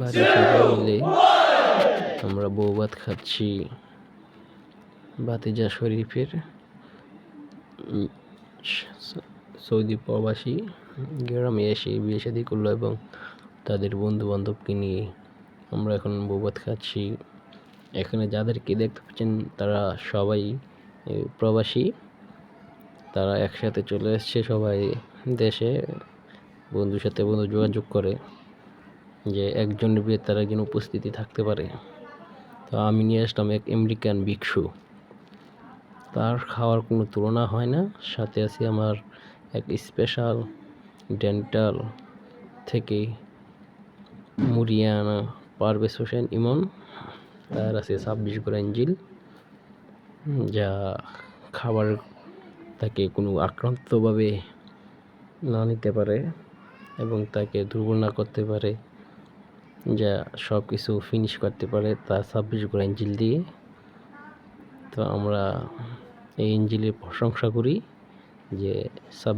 বাড়ির সবাই মিলে আমরা বৌভাত খাচ্ছি ভাতিজা শরীফের সৌদি প্রবাসী গ্রামে এসে বিয়ে শাদী করলো এবং তাদের বন্ধু বান্ধবকে নিয়ে আমরা এখন বৌভাত খাচ্ছি। এখানে যাদেরকে দেখতে পাচ্ছেন তারা সবাই প্রবাসী, তারা একসাথে চলে এসছে সবাই দেশে বন্ধুর সাথে বন্ধু যোগাযোগ করে যে একজনের বিয়ে তারা যেন উপস্থিতি থাকতে পারে। তো আমি নিয়ে আসলাম এক আমেরিকান ভিক্ষু, তার খাওয়ার কোনো তুলনা হয় না। সাথে আছে আমার এক স্পেশাল ডেন্টাল থেকে মুরিয়ানা পারভেজ হোসেন ইমন, তার আছে 26 গ্রা ইঞ্জিল, যা খাবার তাকে কোনো আক্রান্তভাবে না নিতে পারে এবং তাকে দুর্বল না করতে পারে, যা সব কিছু ফিনিশ করতে পারে তার 26 গ্রা ইঞ্জিল দিয়ে। তো আমরা এই ইঞ্জিলের প্রশংসা করি যে 26